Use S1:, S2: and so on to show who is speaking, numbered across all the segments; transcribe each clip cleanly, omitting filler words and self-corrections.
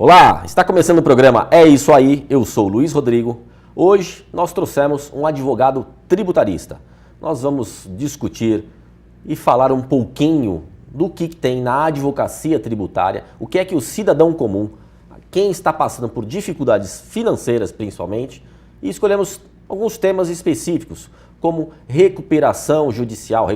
S1: Olá, está começando o programa É Isso Aí, eu sou o Luiz Rodrigo. Hoje nós trouxemos um advogado tributarista. Nós vamos discutir e falar um pouquinho do que tem na advocacia tributária, o que é que o cidadão comum, quem está passando por dificuldades financeiras principalmente, e escolhemos alguns temas específicos, como recuperação judicial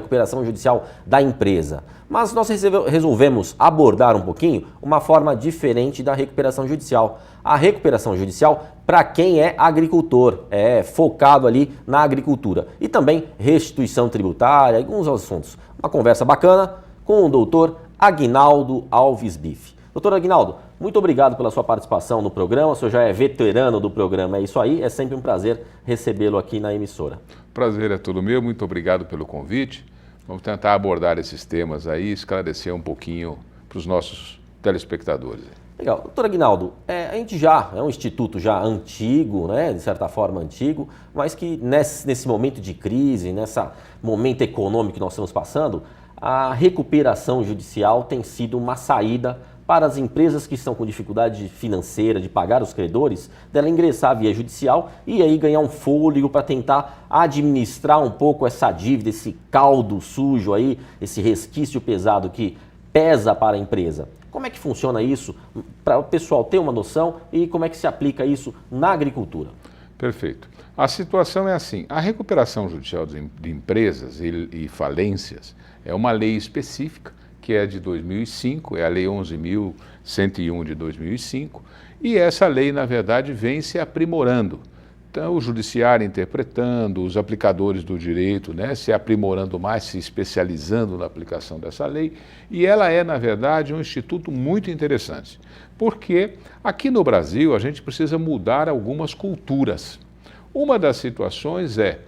S1: da empresa. Mas nós resolvemos abordar um pouquinho uma forma diferente da recuperação judicial. A recuperação judicial para quem é agricultor, focado ali na agricultura. E também restituição tributária, alguns assuntos. Uma conversa bacana com o doutor Aguinaldo Alves Bife. Doutor Aguinaldo, muito obrigado pela sua participação no programa. O senhor já é veterano do programa É Isso Aí. É sempre um prazer recebê-lo aqui na emissora.
S2: Prazer é todo meu. Muito obrigado pelo convite. Vamos tentar abordar esses temas aí e esclarecer um pouquinho para os nossos telespectadores.
S1: Legal. Doutor Aguinaldo, a gente já é um instituto já antigo, né, de certa forma antigo, mas que nesse momento de crise, nesse momento econômico que nós estamos passando, a recuperação judicial tem sido uma saída para as empresas que estão com dificuldade financeira de pagar os credores, dela ingressar via judicial e aí ganhar um fôlego para tentar administrar um pouco essa dívida, esse caldo sujo aí, esse resquício pesado que pesa para a empresa. Como é que funciona isso para o pessoal ter uma noção e como é que se aplica isso na agricultura?
S2: Perfeito. A situação é assim, a recuperação judicial de empresas e falências é uma lei específica, que é de 2005, é a Lei 11.101 de 2005, e essa lei, na verdade, vem se aprimorando. Então, o judiciário interpretando, os aplicadores do direito, né, se aprimorando mais, se especializando na aplicação dessa lei, e ela é, na verdade, um instituto muito interessante, porque aqui no Brasil a gente precisa mudar algumas culturas. Uma das situações é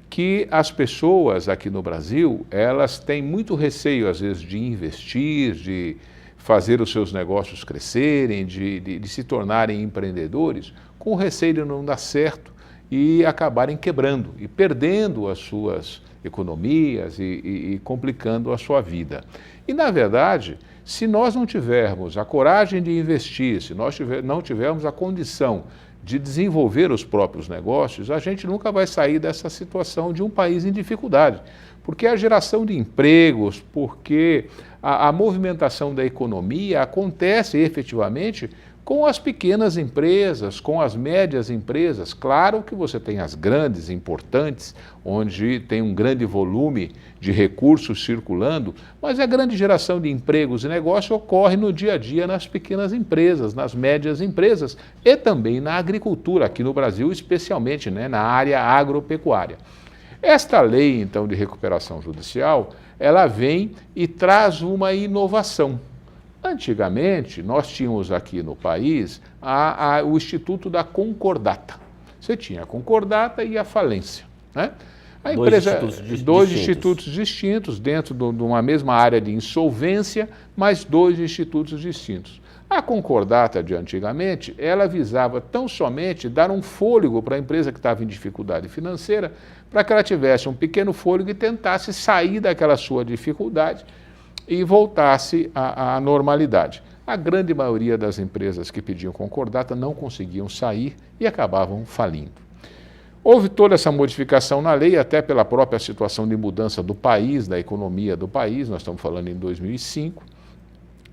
S2: que as pessoas aqui no Brasil, elas têm muito receio, às vezes, de investir, de fazer os seus negócios crescerem, de se tornarem empreendedores, com receio de não dar certo e acabarem quebrando e perdendo as suas economias e complicando a sua vida. E, na verdade, se nós não tivermos a coragem de investir, se nós não tivermos a condição de desenvolver os próprios negócios, a gente nunca vai sair dessa situação de um país em dificuldade. Porque a geração de empregos, porque a movimentação da economia acontece efetivamente com as pequenas empresas, com as médias empresas. Claro que você tem as grandes, importantes, onde tem um grande volume de recursos circulando, mas a grande geração de empregos e negócios ocorre no dia a dia nas pequenas empresas, nas médias empresas e também na agricultura, aqui no Brasil especialmente, né, na área agropecuária. Esta lei, então, de recuperação judicial, ela vem e traz uma inovação. Antigamente, nós tínhamos aqui no país o Instituto da Concordata. Você tinha a concordata e a falência, né? A empresa, dois institutos distintos dentro de uma mesma área de insolvência, mas dois institutos distintos. A concordata de antigamente, ela visava tão somente dar um fôlego para a empresa que estava em dificuldade financeira, para que ela tivesse um pequeno fôlego e tentasse sair daquela sua dificuldade e voltasse à normalidade. A grande maioria das empresas que pediam concordata não conseguiam sair e acabavam falindo. Houve toda essa modificação na lei, até pela própria situação de mudança do país, da economia do país, nós estamos falando em 2005,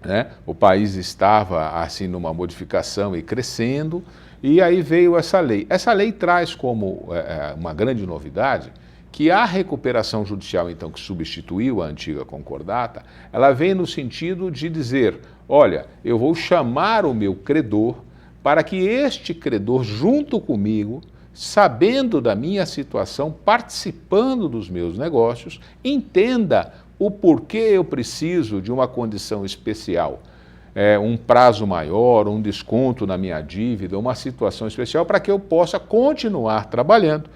S2: né? O país estava assim numa modificação e crescendo, e aí veio essa lei. Essa lei traz como uma grande novidade que a recuperação judicial, então, que substituiu a antiga concordata, ela vem no sentido de dizer, olha, eu vou chamar o meu credor para que este credor, junto comigo, sabendo da minha situação, participando dos meus negócios, entenda o porquê eu preciso de uma condição especial, um prazo maior, um desconto na minha dívida, uma situação especial para que eu possa continuar trabalhando,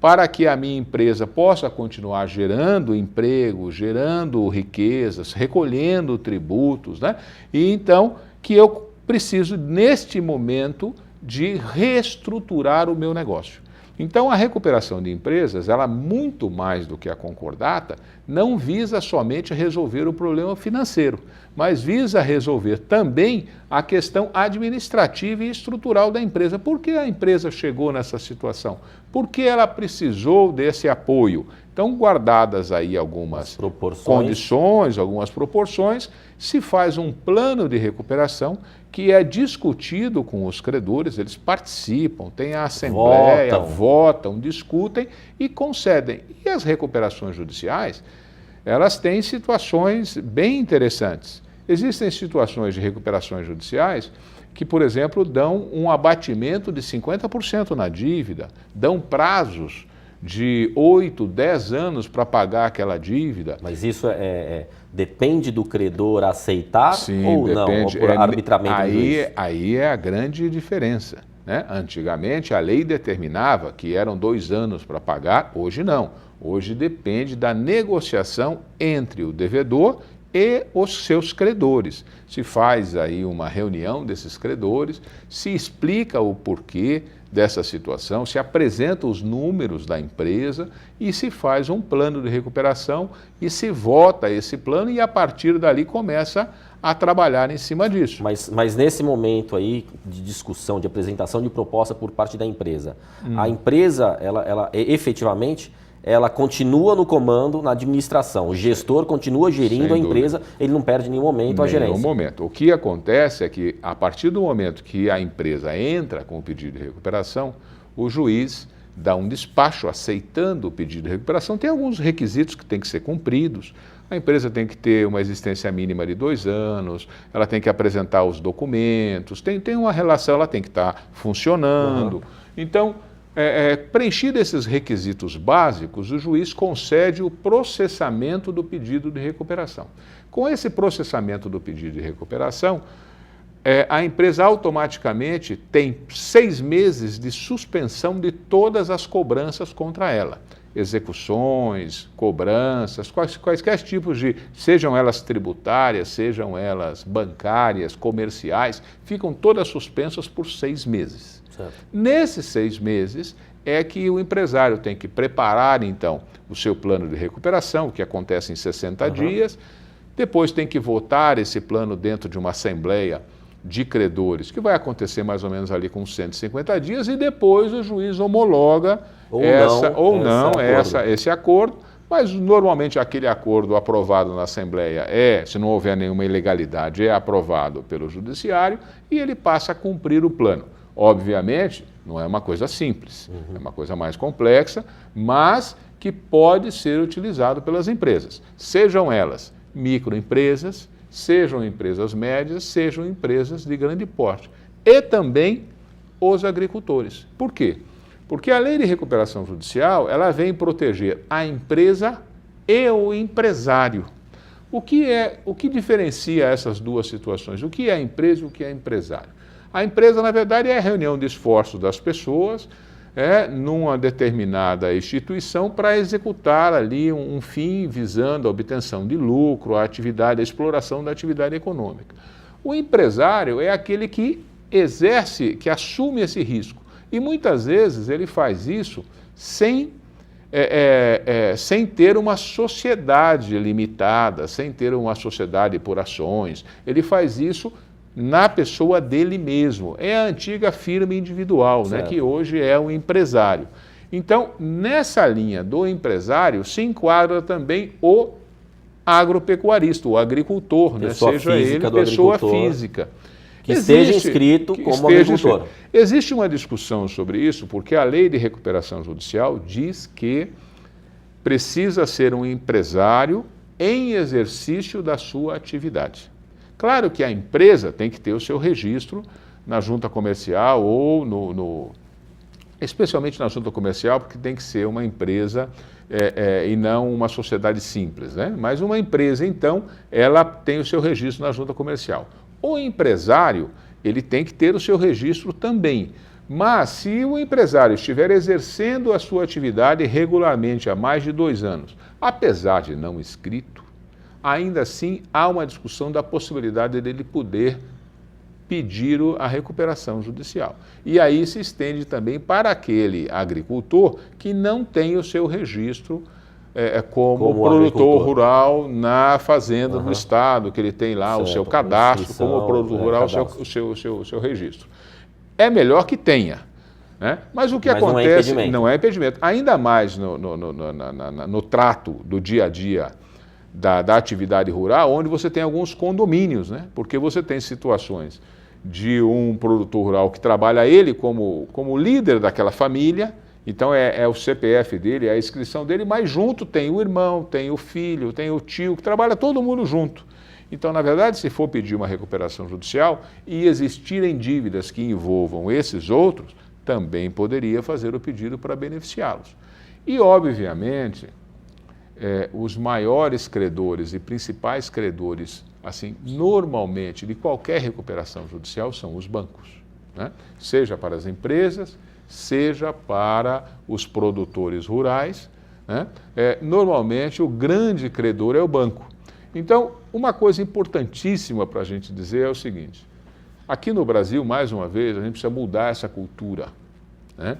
S2: para que a minha empresa possa continuar gerando emprego, gerando riquezas, recolhendo tributos, né? E então que eu preciso, neste momento, de reestruturar o meu negócio. Então, a recuperação de empresas, ela muito mais do que a concordata, não visa somente resolver o problema financeiro, mas visa resolver também a questão administrativa e estrutural da empresa. Por que a empresa chegou nessa situação? Por que ela precisou desse apoio? Então, guardadas aí algumas condições, algumas proporções, se faz um plano de recuperação que é discutido com os credores, eles participam, tem a assembleia, votam, discutem e concedem. E as recuperações judiciais, elas têm situações bem interessantes. Existem situações de recuperações judiciais que, por exemplo, dão um abatimento de 50% na dívida, dão prazos de 8, 10 anos para pagar aquela dívida.
S1: Mas isso depende do credor aceitar?
S2: Sim,
S1: ou
S2: depende.
S1: Não? Ou por arbitramento do juiz?
S2: Aí é a grande diferença, né? Antigamente a lei determinava que eram 2 anos para pagar, hoje não. Hoje depende da negociação entre o devedor e os seus credores. Se faz aí uma reunião desses credores, se explica o porquê dessa situação, se apresenta os números da empresa e se faz um plano de recuperação e se vota esse plano e a partir dali começa a trabalhar em cima disso.
S1: Mas nesse momento aí de discussão, de apresentação de proposta por parte da empresa, a empresa, ela efetivamente, ela continua no comando, na administração. O gestor continua gerindo a empresa, ele não perde em nenhum momento a gerência.
S2: Em nenhum momento. O que acontece é que, a partir do momento que a empresa entra com o pedido de recuperação, o juiz dá um despacho aceitando o pedido de recuperação. Tem alguns requisitos que têm que ser cumpridos. A empresa tem que ter uma existência mínima de 2 anos, ela tem que apresentar os documentos, tem uma relação, ela tem que estar funcionando. Então, preenchido esses requisitos básicos, o juiz concede o processamento do pedido de recuperação. Com esse processamento do pedido de recuperação, a empresa automaticamente tem 6 meses de suspensão de todas as cobranças contra ela. Execuções, cobranças, quaisquer tipos de, sejam elas tributárias, sejam elas bancárias, comerciais, ficam todas suspensas por 6 meses. Certo. Nesses 6 meses é que o empresário tem que preparar, então, o seu plano de recuperação, que acontece em 60 dias, depois tem que votar esse plano dentro de uma assembleia de credores, que vai acontecer mais ou menos ali com 150 dias, e depois o juiz homologa esse acordo, mas normalmente aquele acordo aprovado na Assembleia se não houver nenhuma ilegalidade, é aprovado pelo Judiciário e ele passa a cumprir o plano. Obviamente, não é uma coisa simples, é uma coisa mais complexa, mas que pode ser utilizado pelas empresas, sejam elas microempresas, sejam empresas médias, sejam empresas de grande porte, e também os agricultores. Por quê? Porque a lei de recuperação judicial, ela vem proteger a empresa e o empresário. O que diferencia essas duas situações? O que é a empresa e o que é empresário? A empresa, na verdade, é a reunião de esforços das pessoas numa determinada instituição para executar ali um fim visando a obtenção de lucro, a exploração da atividade econômica. O empresário é aquele que exerce, que assume esse risco. E muitas vezes ele faz isso sem ter uma sociedade limitada, sem ter uma sociedade por ações. Ele faz isso na pessoa dele mesmo. É a antiga firma individual, né, que hoje é o empresário. Então, nessa linha do empresário, se enquadra também o agropecuarista, o agricultor, né, seja ele pessoa física.
S1: Que esteja inscrito como agricultor.
S2: Existe uma discussão sobre isso, porque a lei de recuperação judicial diz que precisa ser um empresário em exercício da sua atividade. Claro que a empresa tem que ter o seu registro na junta comercial ou especialmente na junta comercial, porque tem que ser uma empresa e não uma sociedade simples, né? Mas uma empresa, então, ela tem o seu registro na junta comercial. O empresário, ele tem que ter o seu registro também. Mas se o empresário estiver exercendo a sua atividade regularmente há mais de 2 anos, apesar de não inscrito, ainda assim há uma discussão da possibilidade dele poder pedir a recuperação judicial. E aí se estende também para aquele agricultor que não tem o seu registro como produtor rural na fazenda do estado, que ele tem lá o seu cadastro, como produtor rural, o seu registro. É melhor que tenha, né? Mas o que acontece não é impedimento. Ainda mais no trato do dia a dia da atividade rural, onde você tem alguns condomínios, né? Porque você tem situações de um produtor rural que trabalha ele como líder daquela família. Então é o CPF dele, é a inscrição dele, mas junto tem o irmão, tem o filho, tem o tio, que trabalha todo mundo junto. Então, na verdade, se for pedir uma recuperação judicial e existirem dívidas que envolvam esses outros, também poderia fazer o pedido para beneficiá-los. E, obviamente, os maiores credores e principais credores, assim, normalmente, de qualquer recuperação judicial são os bancos, né? Seja para as empresas, seja para os produtores rurais, né? Normalmente o grande credor é o banco. Então, uma coisa importantíssima para a gente dizer é o seguinte: aqui no Brasil, mais uma vez, a gente precisa mudar essa cultura, né?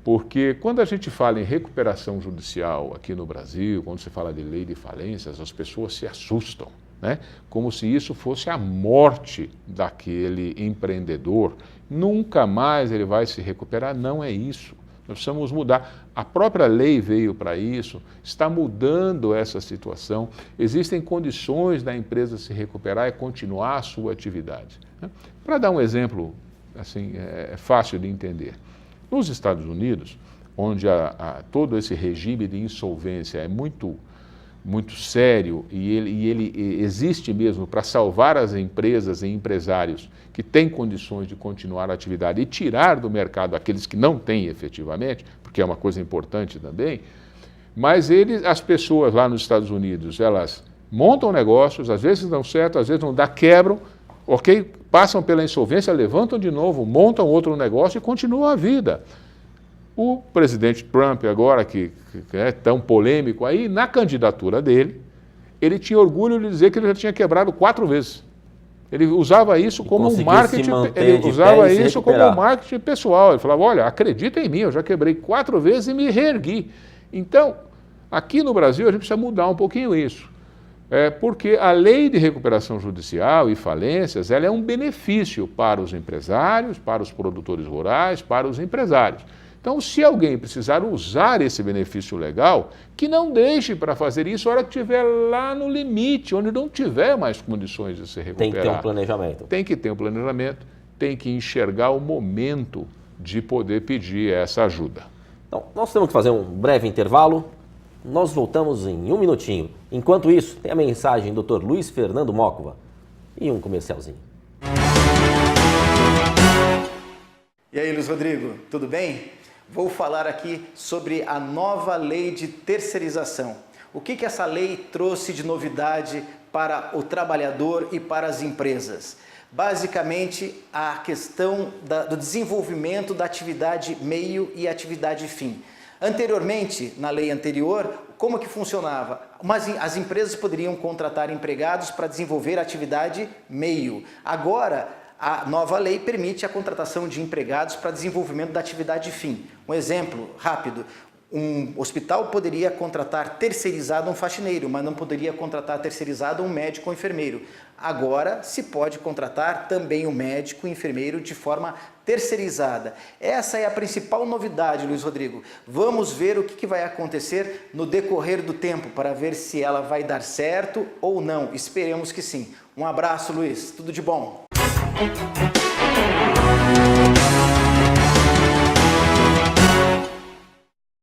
S2: Porque quando a gente fala em recuperação judicial aqui no Brasil, quando se fala de lei de falências, as pessoas se assustam, né? Como se isso fosse a morte daquele empreendedor. Nunca mais ele vai se recuperar. Não é isso. Nós precisamos mudar. A própria lei veio para isso, está mudando essa situação. Existem condições da empresa se recuperar e continuar a sua atividade, né? Para dar um exemplo, assim, é fácil de entender. Nos Estados Unidos, onde todo esse regime de insolvência é muito sério e ele existe mesmo para salvar as empresas e empresários que têm condições de continuar a atividade e tirar do mercado aqueles que não têm efetivamente, porque é uma coisa importante também, mas as pessoas lá nos Estados Unidos, elas montam negócios, às vezes dão certo, às vezes não dá, quebram, ok? Passam pela insolvência, levantam de novo, montam outro negócio e continuam a vida. O presidente Trump agora, que é tão polêmico aí, na candidatura dele, ele tinha orgulho de dizer que ele já tinha quebrado 4 vezes. Ele usava isso como marketing, marketing pessoal. Ele falava, olha, acredita em mim, eu já quebrei 4 vezes e me reergui. Então, aqui no Brasil, a gente precisa mudar um pouquinho isso. Porque a lei de recuperação judicial e falências, ela é um benefício para os empresários, para os produtores rurais, para os empresários. Então, se alguém precisar usar esse benefício legal, que não deixe para fazer isso na hora que estiver lá no limite, onde não tiver mais condições de se recuperar.
S1: Tem que ter um planejamento.
S2: Tem que ter um planejamento, tem que enxergar o momento de poder pedir essa ajuda.
S1: Então, nós temos que fazer um breve intervalo. Nós voltamos em 1 minutinho. Enquanto isso, tem a mensagem do Dr. Luiz Fernando Mócova e um comercialzinho.
S3: E aí, Luiz Rodrigo, tudo bem? Vou falar aqui sobre a nova lei de terceirização. O que essa lei trouxe de novidade para o trabalhador e para as empresas? Basicamente, a questão do desenvolvimento da atividade meio e atividade fim. Anteriormente, na lei anterior, como que funcionava? As empresas poderiam contratar empregados para desenvolver a atividade meio. Agora, a nova lei permite a contratação de empregados para desenvolvimento da atividade fim. Um exemplo rápido, um hospital poderia contratar terceirizado um faxineiro, mas não poderia contratar terceirizado um médico ou enfermeiro. Agora se pode contratar também o médico e enfermeiro de forma terceirizada. Essa é a principal novidade, Luiz Rodrigo. Vamos ver o que vai acontecer no decorrer do tempo para ver se ela vai dar certo ou não. Esperemos que sim. Um abraço, Luiz. Tudo de bom.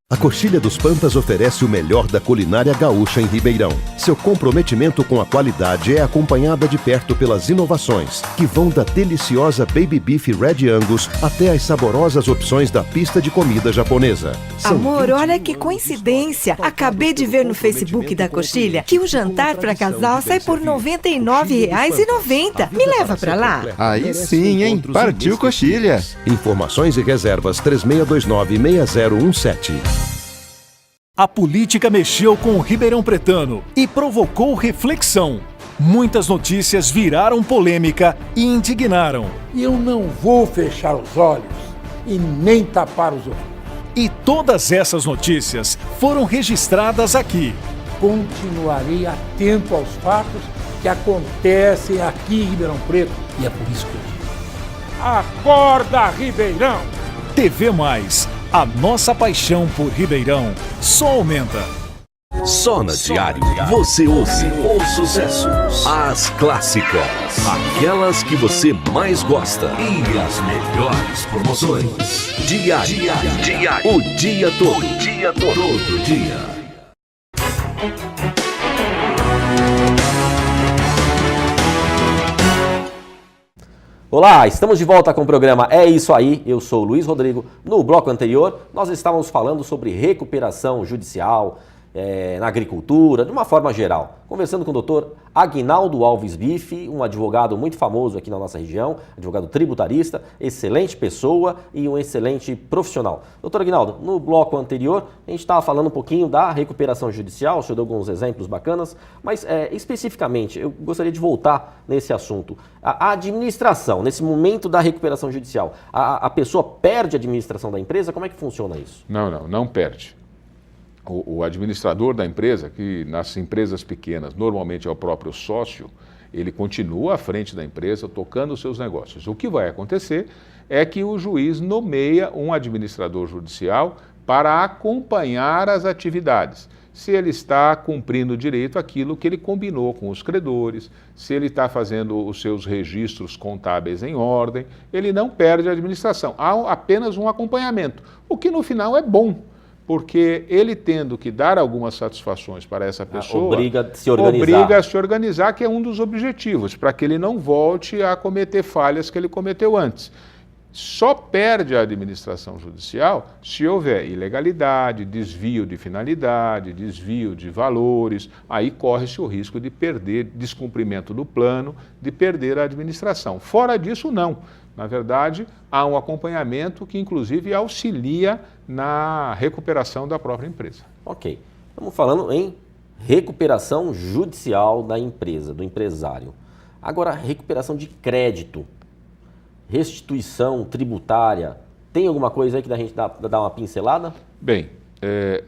S4: A Coxilha dos Pampas oferece o melhor da culinária gaúcha em Ribeirão. Seu comprometimento com a qualidade é acompanhada de perto pelas inovações, que vão da deliciosa Baby Beef Red Angus até as saborosas opções da pista de comida japonesa.
S5: Amor, olha que coincidência! Acabei de ver no Facebook da Coxilha que o jantar para casal sai por R$ 99,90. Me leva pra lá?
S6: Aí sim, hein? Partiu Coxilha!
S4: Informações e reservas 3629-6017.
S7: A política mexeu com o Ribeirão Pretano e provocou reflexão. muitas notícias viraram polêmica e indignaram.
S8: E eu não vou fechar os olhos e nem tapar os ouvidos.
S7: E todas essas notícias foram registradas aqui.
S8: Continuarei atento aos fatos que acontecem aqui em Ribeirão Preto. E é por isso que eu digo: acorda, Ribeirão!
S7: TV Mais, a nossa paixão por Ribeirão só aumenta.
S9: Só na Diário você ouve os sucessos, as clássicas, aquelas que você mais gosta e as melhores promoções. Diário, o dia todo, todo dia.
S1: Olá, estamos de volta com o programa É Isso Aí, eu sou o Luiz Rodrigo. No bloco anterior, nós estávamos falando sobre recuperação judicial na agricultura, de uma forma geral. Conversando com o doutor Aguinaldo Alves Bife, um advogado muito famoso aqui na nossa região, advogado tributarista, excelente pessoa e um excelente profissional. Doutor Aguinaldo, no bloco anterior, a gente estava falando um pouquinho da recuperação judicial, o senhor deu alguns exemplos bacanas, mas especificamente, eu gostaria de voltar nesse assunto. A administração, nesse momento da recuperação judicial, a pessoa perde a administração da empresa? Como é que funciona isso?
S2: Não perde. O administrador da empresa, que nas empresas pequenas normalmente é o próprio sócio, ele continua à frente da empresa tocando os seus negócios. O que vai acontecer é que o juiz nomeia um administrador judicial para acompanhar as atividades. Se ele está cumprindo direito aquilo que ele combinou com os credores, se ele está fazendo os seus registros contábeis em ordem, ele não perde a administração. Há apenas um acompanhamento, o que no final é bom. Porque ele tendo que dar algumas satisfações para essa pessoa,
S1: obriga
S2: a se organizar, que é um dos objetivos, para que ele não volte a cometer falhas que ele cometeu antes. Só perde a administração judicial se houver ilegalidade, desvio de finalidade, desvio de valores, aí corre-se o risco de perder, descumprimento do plano, de perder a administração. Fora disso, não. Na verdade, há um acompanhamento que, inclusive, auxilia na recuperação da própria empresa.
S1: Ok. Estamos falando em recuperação judicial da empresa, do empresário. Agora, recuperação de crédito, restituição tributária, tem alguma coisa aí que a gente dá uma pincelada?
S2: Bem,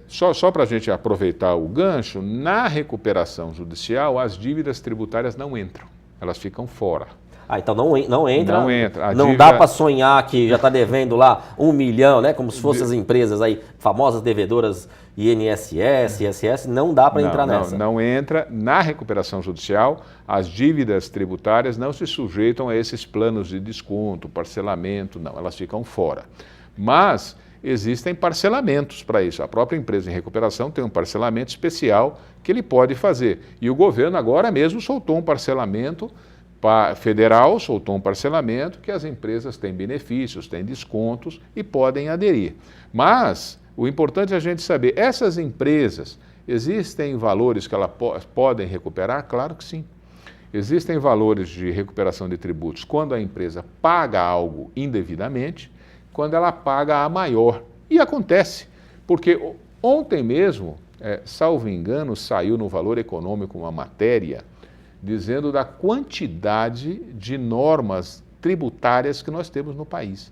S2: só para a gente aproveitar o gancho, na recuperação judicial, as dívidas tributárias não entram, elas ficam fora.
S1: Então não entra.
S2: Não entra.
S1: Não dá para sonhar que já está devendo lá 1 milhão, né? Como se fossem as empresas aí, famosas devedoras INSS, ISS, não dá para entrar nessa.
S2: Não entra. Na recuperação judicial, as dívidas tributárias não se sujeitam a esses planos de desconto, parcelamento, não, elas ficam fora. Mas existem parcelamentos para isso. A própria empresa em recuperação tem um parcelamento especial que ele pode fazer. E o governo agora mesmo soltou um parcelamento federal, soltou um parcelamento que as empresas têm benefícios, têm descontos e podem aderir. Mas o importante é a gente saber, essas empresas, existem valores que elas podem recuperar? Claro que sim. Existem valores de recuperação de tributos quando a empresa paga algo indevidamente, quando ela paga a maior. E acontece, porque ontem mesmo, salvo engano, saiu no Valor Econômico uma matéria dizendo da quantidade de normas tributárias que nós temos no país.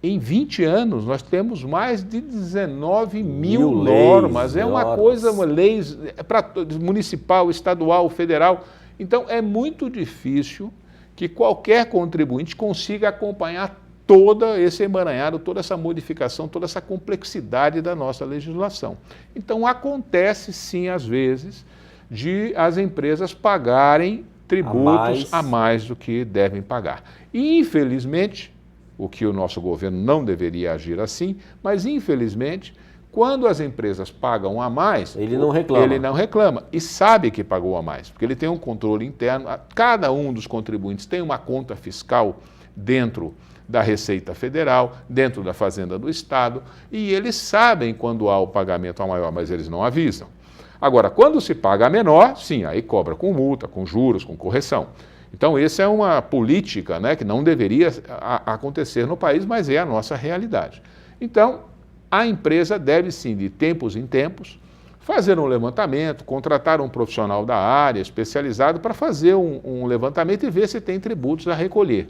S2: Em 20 anos, nós temos mais de 19 mil normas. É uma coisa, leis para municipal, estadual, federal. Então, é muito difícil que qualquer contribuinte consiga acompanhar todo esse emaranhado, toda essa modificação, toda essa complexidade da nossa legislação. Então, acontece sim, às vezes, de as empresas pagarem tributos a mais do que devem pagar. E, infelizmente, o que o nosso governo não deveria agir assim, mas, infelizmente, quando as empresas pagam a mais,
S1: ele não reclama.
S2: Ele não reclama e sabe que pagou a mais, porque ele tem um controle interno. Cada um dos contribuintes tem uma conta fiscal dentro da Receita Federal, dentro da Fazenda do Estado, e eles sabem quando há o pagamento a maior, mas eles não avisam. Agora, quando se paga a menor, sim, aí cobra com multa, com juros, com correção. Então, essa é uma política, né, que não deveria acontecer no país, mas é a nossa realidade. Então, a empresa deve sim, de tempos em tempos, fazer um levantamento, contratar um profissional da área especializado para fazer um levantamento e ver se tem tributos a recolher,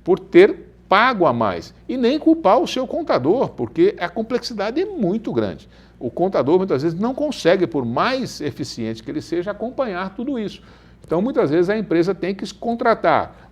S2: por ter pago a mais. E nem culpar o seu contador, porque a complexidade é muito grande. O contador muitas vezes não consegue, por mais eficiente que ele seja, acompanhar tudo isso. Então, muitas vezes a empresa tem que contratar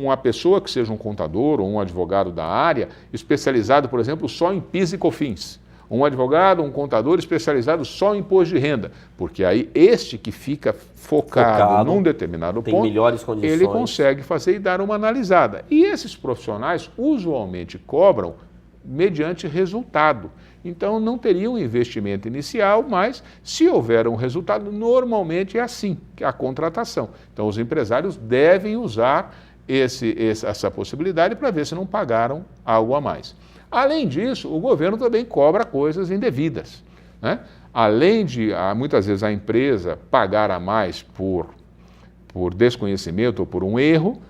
S2: uma pessoa que seja um contador ou um advogado da área, especializado, por exemplo, só em PIS e COFINS. Um advogado, um contador especializado só em imposto de renda, porque aí este que fica focado num determinado
S1: tem
S2: ponto,
S1: melhores condições,
S2: ele consegue fazer e dar uma analisada. E esses profissionais usualmente cobram mediante resultado. Então não teria um investimento inicial, mas se houver um resultado, normalmente é assim, a contratação. Então os empresários devem usar essa possibilidade para ver se não pagaram algo a mais. Além disso, o governo também cobra coisas indevidas, né? Além de, muitas vezes, a empresa pagar a mais por desconhecimento ou por um erro,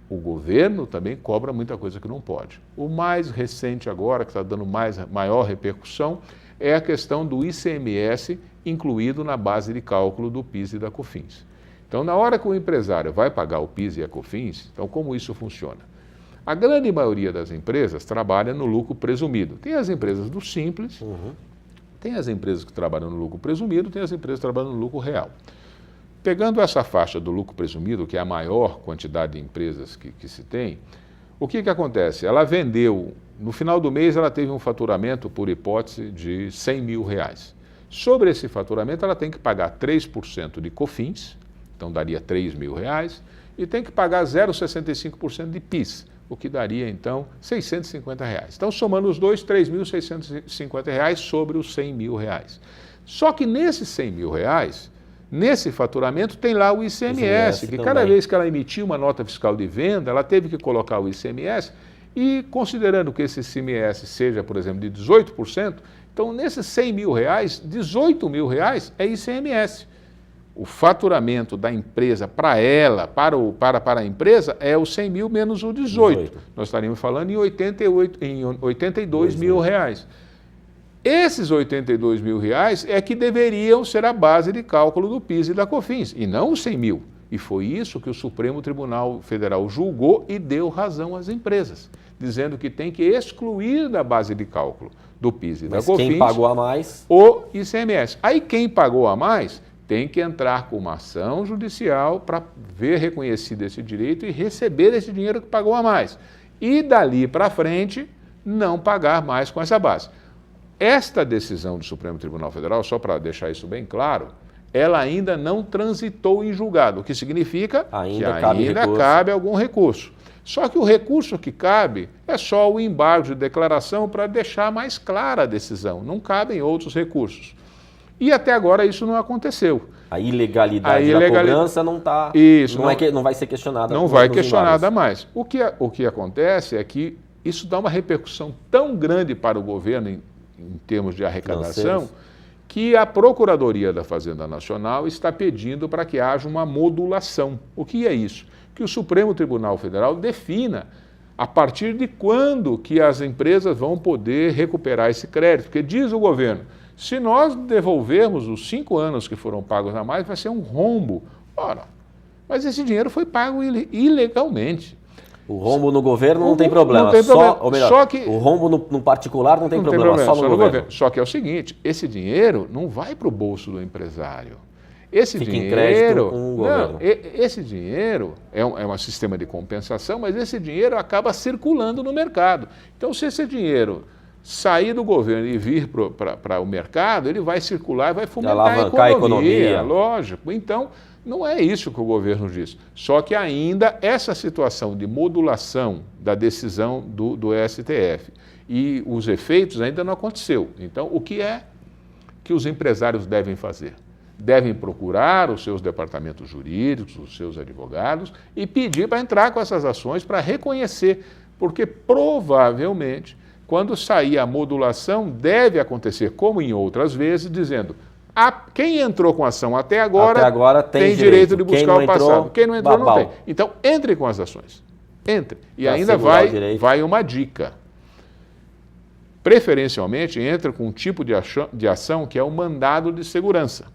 S2: o governo também cobra muita coisa que não pode. O mais recente agora, que está dando maior repercussão, é a questão do ICMS incluído na base de cálculo do PIS e da COFINS. Então, na hora que o empresário vai pagar o PIS e a COFINS, então como isso funciona? A grande maioria das empresas trabalha no lucro presumido. Tem as empresas do Simples, tem as empresas que trabalham no lucro presumido, tem as empresas que trabalham no lucro real. Pegando essa faixa do lucro presumido, que é a maior quantidade de empresas que se tem, o que acontece? Ela vendeu, no final do mês ela teve um faturamento, por hipótese, de R$100 mil. Sobre esse faturamento ela tem que pagar 3% de COFINS, então daria R$3 mil, e tem que pagar 0,65% de PIS, o que daria, então, R$650. Então, somando os dois, R$3.650 sobre os R$100 mil. Só que nesses R$100 mil, nesse faturamento, tem lá o ICMS, que cada vez que ela emitiu uma nota fiscal de venda, ela teve que colocar o ICMS, e considerando que esse ICMS seja, por exemplo, de 18%, então, nesses R$100 mil, R$18 mil é ICMS. O faturamento da empresa para ela, para a empresa, é os 100 mil menos o 18. Nós estaríamos falando em 82 mil reais. Esses 82 mil reais é que deveriam ser a base de cálculo do PIS e da COFINS, e não os 100 mil. E foi isso que o Supremo Tribunal Federal julgou e deu razão às empresas, dizendo que tem que excluir da base de cálculo do PIS e da COFINS
S1: quem pagou a mais?
S2: O ICMS. Aí quem pagou a mais tem que entrar com uma ação judicial para ver reconhecido esse direito e receber esse dinheiro que pagou a mais. E dali para frente, não pagar mais com essa base. Esta decisão do Supremo Tribunal Federal, só para deixar isso bem claro, ela ainda não transitou em julgado, o que significa que ainda cabe algum recurso. Só que o recurso que cabe é só o embargo de declaração para deixar mais clara a decisão, não cabem outros recursos. E até agora isso não aconteceu.
S1: A ilegalidade da cobrança não está. Não vai ser questionada.
S2: Não vai questionada mais. O que acontece é que isso dá uma repercussão tão grande para o governo em termos de arrecadação, que a Procuradoria da Fazenda Nacional está pedindo para que haja uma modulação. O que é isso? Que o Supremo Tribunal Federal defina a partir de quando que as empresas vão poder recuperar esse crédito. Porque diz o governo, se nós devolvermos os 5 anos que foram pagos a mais, vai ser um rombo. Ora, mas esse dinheiro foi pago ilegalmente.
S1: O rombo no governo não tem problema.
S2: Não tem problema.
S1: Ou melhor,
S2: só que,
S1: o rombo no particular não tem problema, só no governo.
S2: Só que é o seguinte, esse dinheiro não vai para o bolso do empresário. Esse
S1: Fica
S2: dinheiro,
S1: em crédito com o governo.
S2: Esse dinheiro é um sistema de compensação, mas esse dinheiro acaba circulando no mercado. Então, se esse dinheiro sair do governo e vir para o mercado, ele vai circular e vai fomentar a economia. Lógico. Então, não é isso que o governo diz. Só que ainda essa situação de modulação da decisão do STF e os efeitos ainda não aconteceu. Então, o que é que os empresários devem fazer? Devem procurar os seus departamentos jurídicos, os seus advogados e pedir para entrar com essas ações para reconhecer, porque provavelmente, quando sair a modulação, deve acontecer, como em outras vezes, dizendo quem entrou com ação até agora tem direito de buscar o passado. Quem não entrou, não tem. Então, entre com as ações. Entre. E ainda vai uma dica. preferencialmente entra com um tipo de ação que é o mandado de segurança,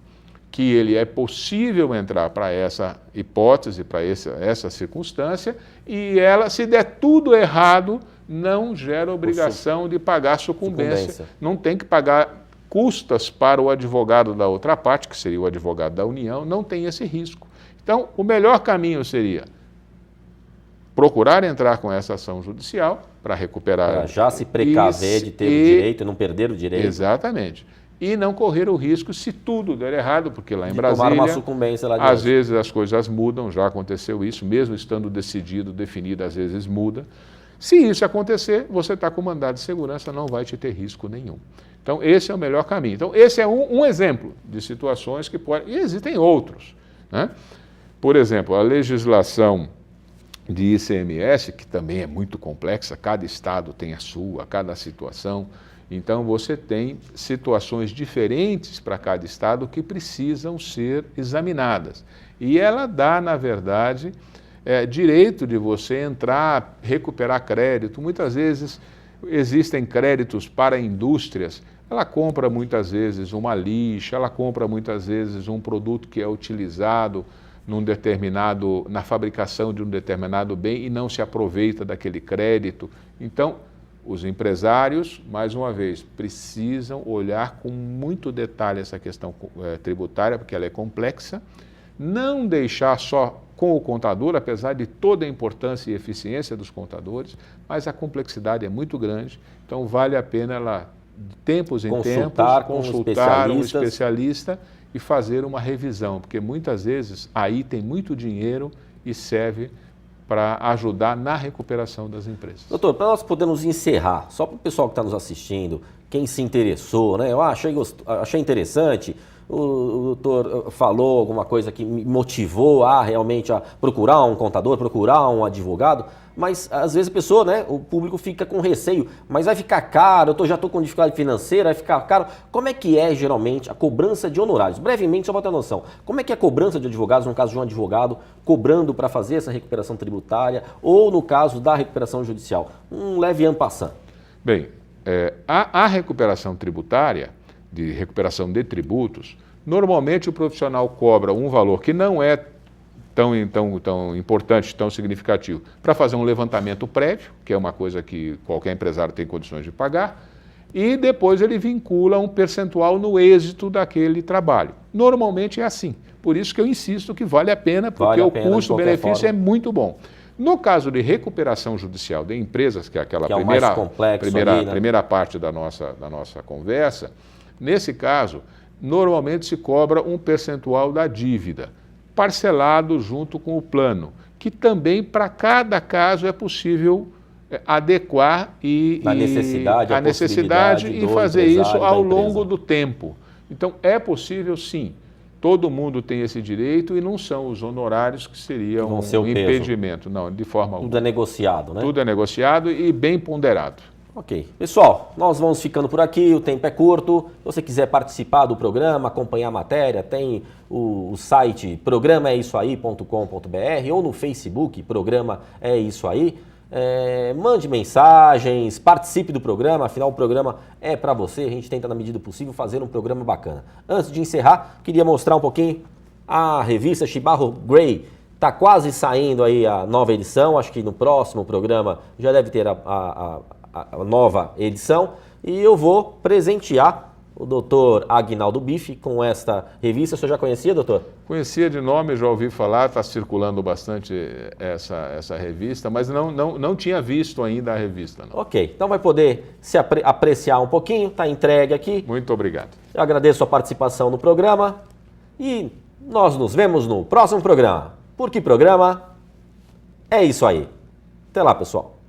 S2: que ele é possível entrar para essa hipótese, para essa circunstância, e ela, se der tudo errado, não gera obrigação de pagar sucumbência. Não tem que pagar custas para o advogado da outra parte, que seria o advogado da União, não tem esse risco. Então, o melhor caminho seria procurar entrar com essa ação judicial para recuperar...
S1: Para já se precaver de ter o direito e não perder o direito.
S2: Exatamente. E não correr o risco se tudo der errado, porque lá em Brasília,
S1: tomar uma sucumbência lá
S2: às vezes as coisas mudam, já aconteceu isso, mesmo estando decidido, definido, às vezes muda. Se isso acontecer, você está com mandado de segurança, não vai te ter risco nenhum. Então, esse é o melhor caminho. Então, esse é um exemplo de situações que podem... E existem outros, né? Por exemplo, a legislação de ICMS, que também é muito complexa, cada estado tem a sua, cada situação. Então, você tem situações diferentes para cada estado que precisam ser examinadas. E ela dá, na verdade, direito de você entrar, recuperar crédito. Muitas vezes existem créditos para indústrias. Ela compra muitas vezes uma lixa, ela compra muitas vezes um produto que é utilizado na fabricação de um determinado bem e não se aproveita daquele crédito. Então, os empresários, mais uma vez, precisam olhar com muito detalhe essa questão tributária, porque ela é complexa, não deixar só com o contador, apesar de toda a importância e eficiência dos contadores, mas a complexidade é muito grande, então vale a pena ela, de tempos em tempos, consultar um especialista e fazer uma revisão, porque muitas vezes aí tem muito dinheiro e serve para ajudar na recuperação das empresas.
S1: Doutor, para nós podermos encerrar, só para o pessoal que está nos assistindo, quem se interessou, né? Eu achei interessante, o doutor falou alguma coisa que me motivou realmente a procurar um contador, procurar um advogado, mas às vezes a pessoa, né, o público fica com receio, mas vai ficar caro, eu já estou com dificuldade financeira, vai ficar caro. Como é que é geralmente a cobrança de honorários? Brevemente, só para ter noção, como é que é a cobrança de advogados, no caso de um advogado, cobrando para fazer essa recuperação tributária ou no caso da recuperação judicial? Um leve en passant.
S2: Bem, a recuperação tributária, de recuperação de tributos, normalmente o profissional cobra um valor que não é tão importante, tão significativo, para fazer um levantamento prévio, que é uma coisa que qualquer empresário tem condições de pagar, e depois ele vincula um percentual no êxito daquele trabalho. Normalmente é assim. Por isso que eu insisto que vale a pena, porque o custo-benefício é muito bom. No caso de recuperação judicial de empresas, que é aquela primeira parte da nossa conversa, nesse caso, normalmente se cobra um percentual da dívida, parcelado junto com o plano, que também para cada caso é possível adequar a necessidade e fazer isso ao longo do tempo. Então é possível sim, todo mundo tem esse direito e não são os honorários que seriam um impedimento, não, de forma alguma.
S1: Tudo é negociado, né?
S2: Tudo é negociado e bem ponderado.
S1: Ok. Pessoal, nós vamos ficando por aqui, o tempo é curto. Se você quiser participar do programa, acompanhar a matéria, tem o site programaeissoaí.com.br ou no Facebook, Programa É Isso Aí. Mande mensagens, participe do programa, afinal o programa é para você, a gente tenta na medida do possível fazer um programa bacana. Antes de encerrar, queria mostrar um pouquinho a revista Chibarro Gray. Está quase saindo aí a nova edição, acho que no próximo programa já deve ter a nova edição, e eu vou presentear o doutor Aguinaldo Bife com esta revista. O senhor já conhecia, doutor?
S2: Conhecia de nome, já ouvi falar, está circulando bastante essa revista, mas não tinha visto ainda a revista. Não.
S1: Ok, então vai poder se apreciar um pouquinho, está entregue aqui.
S2: Muito obrigado.
S1: Eu agradeço a participação no programa e nós nos vemos no próximo programa. Porque programa é isso aí. Até lá, pessoal.